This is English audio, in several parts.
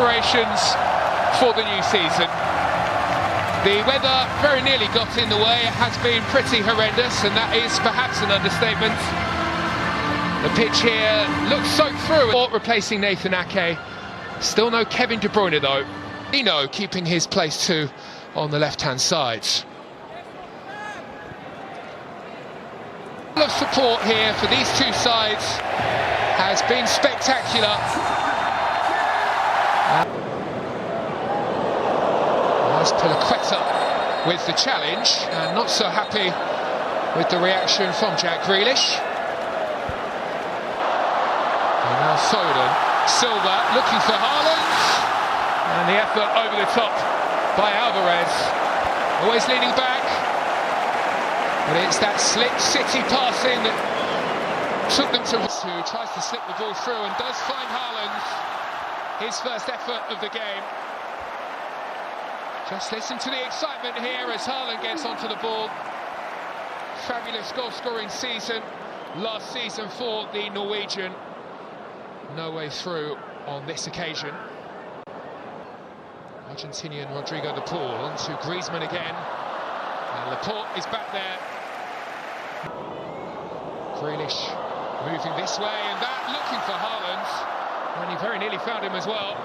preparations for the new season. The weather very nearly got in the way. It has been pretty horrendous, and that is perhaps an understatement. The pitch here looks soaked through. Replacing Nathan Ake. Still no Kevin De Bruyne though. Dino keeping his place too on the left-hand side. Of support here for these two sides has been spectacular. Nice Pilaqueta with the challenge, and not so happy with the reaction from Jack Grealish. And now Foden, Silva looking for Haaland, and the effort over the top by Alvarez, always leaning back, but it's that slick City passing that took them to who tries to slip the ball through and does find Haaland, his first effort of the game. Just listen to the excitement here as Haaland gets onto the ball. Fabulous goal-scoring season last season for the Norwegian. No way through on this occasion. Argentinian Rodrigo de Paul onto Griezmann again. And Laporte is back there. Grealish moving this way, and that looking for Haaland. And he very nearly found him as well.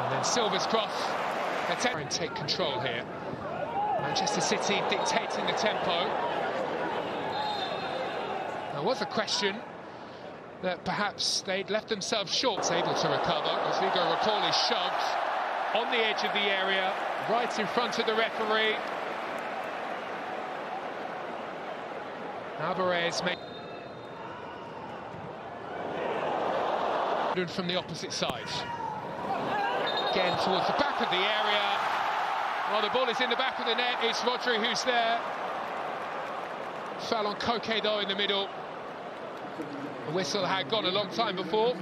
And then Silva's cross. And take control here. Manchester City dictating the tempo. There was a question that perhaps they'd left themselves short. It's able to recover. Rodrigo de Paul is shoved on the edge of the area, right in front of the referee. Alvarez from the opposite side. Again towards the back of the area. Well, the ball is in the back of the net. It's Rodri who's there. Foul on Koke though in the middle. The whistle had gone a long time before.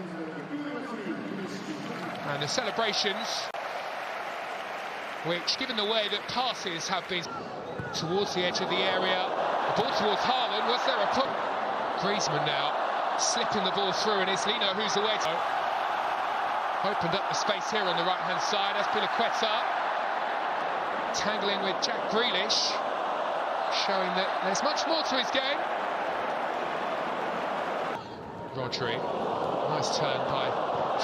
And the celebrations, which, given the way that passes have been towards the edge of the area, the ball towards Haaland. Was there a put? Griezmann now slipping the ball through, and it's Lino who's away. Opened up the space here on the right-hand side. That's Pilaqueta tangling with Jack Grealish, showing that there's much more to his game. Rodri, nice turn by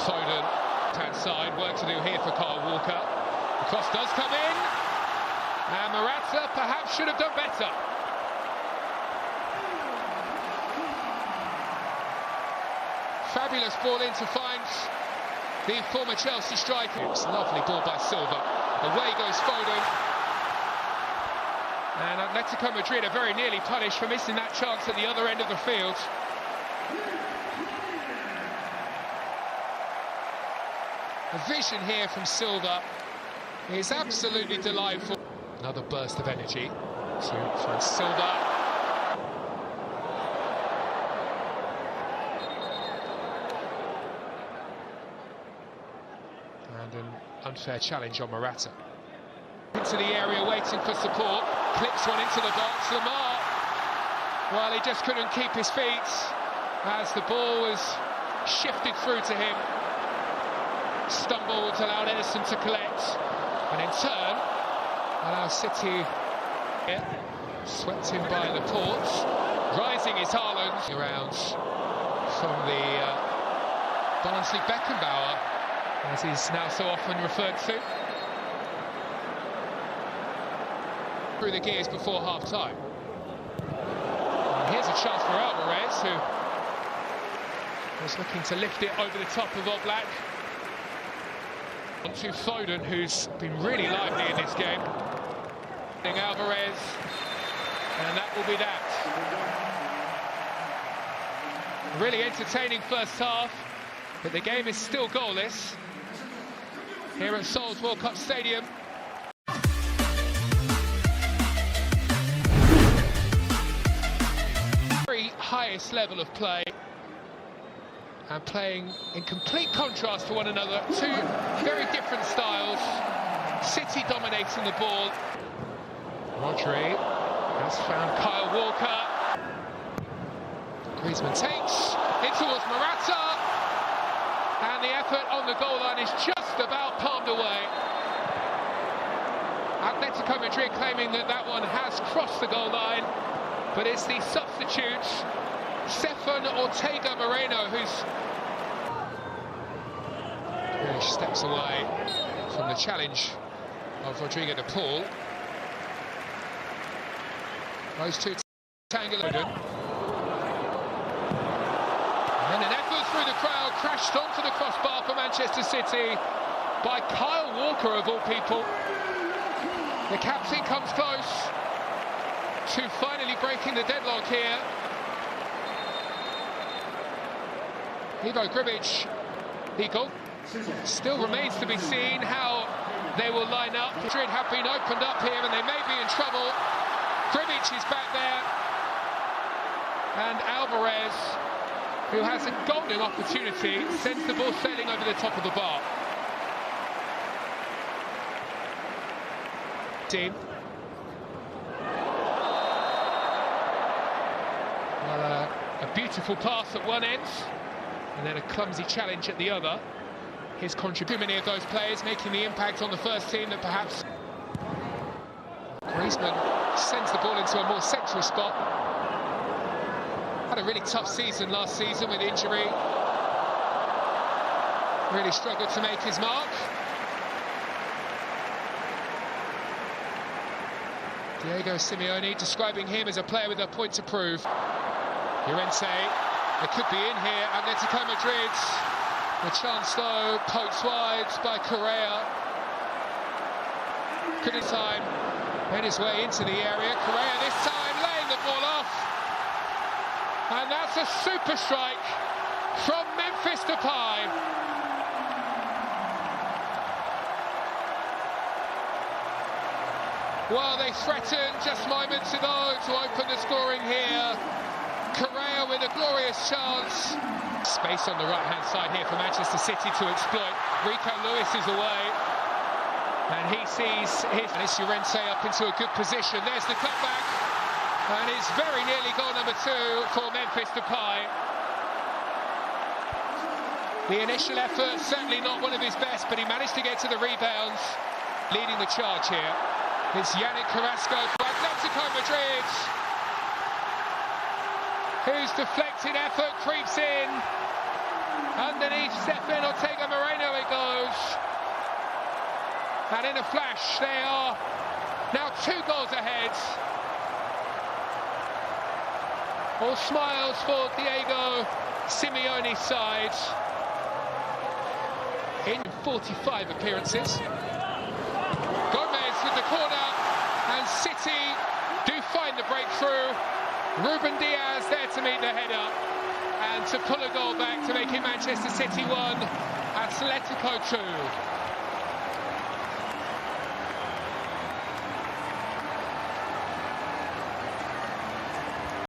Foden. Hand side, work to do here for Kyle Walker. The cross does come in, and Morata perhaps should have done better. Fabulous ball in to find the former Chelsea striker. It's a lovely ball by Silva. Away goes Foden. And Atletico Madrid are very nearly punished for missing that chance at the other end of the field. The vision here from Silva is absolutely delightful. Another burst of energy from Silva. And an unfair challenge on Morata. Into the area, waiting for support. Clips one into the box. Lamar, well, he just couldn't keep his feet as the ball was shifted through to him. Stumbled, allowed Edison to collect, and in turn allows City. Swept in by Laporte. Rising is Haaland. Around from the Barnsley Beckenbauer, as he's now so often referred to. Through the gears before half-time. Here's a chance for Alvarez, who was looking to lift it over the top of Oblak. On to Foden, who's been really lively in this game. Alvarez, and that will be that. Really entertaining first half, but the game is still goalless here at Seoul's World Cup Stadium. Very highest level of play, and playing in complete contrast to one another. Two very different styles. City dominating the ball. Rodri has found Kyle Walker. Griezmann takes in towards Morata. And the effort on the goal line is just about palmed away. Atletico Madrid claiming that that one has crossed the goal line, but it's the substitute, Stefan Ortega Moreno, who's really steps away from the challenge of Rodrigo de Paul. Those two tangle. And then an effort through the crowd, crashed onto the crossbar for Manchester City by Kyle Walker, of all people. The captain comes close to finally breaking the deadlock here. Ivo Gribic, the goal. Still remains to be seen how they will line up. Madrid have been opened up here and they may be in trouble. Gribic is back there. And Alvarez, who has a golden opportunity, sends the ball sailing over the top of the bar. Team. Well, a beautiful pass at one end, and then a clumsy challenge at the other. His contribution, many of those players making the impact on the first team that perhaps. Griezmann sends the ball into a more central spot. Had a really tough season last season with injury. Really struggled to make his mark. Diego Simeone describing him as a player with a point to prove. Llorente, it could be in here. Atletico Madrid. The chance though, poked wide by Correa. Couldn't time, made his way into the area. Correa this time laying the ball off. And that's a super strike from Memphis Depay. Well, they threatened just moments ago to open the scoring here. Correa with a glorious chance. Space on the right-hand side here for Manchester City to exploit. Rico Lewis is away. And he sees his Llorente up into a good position. There's the cutback. And it's very nearly goal number 2 for Memphis Depay. The initial effort, certainly not one of his best, but he managed to get to the rebounds. Leading the charge here. It's Yannick Carrasco for Atletico Madrid, whose deflected effort creeps in. Underneath Stefan Ortega Moreno it goes. And in a flash, they are now 2 goals ahead. All smiles for Diego Simeone's side. In 45 appearances. Gomez with the corner, and City do find the breakthrough. Ruben Diaz there to meet the header and to pull a goal back to make it Manchester City 1, Atletico 2.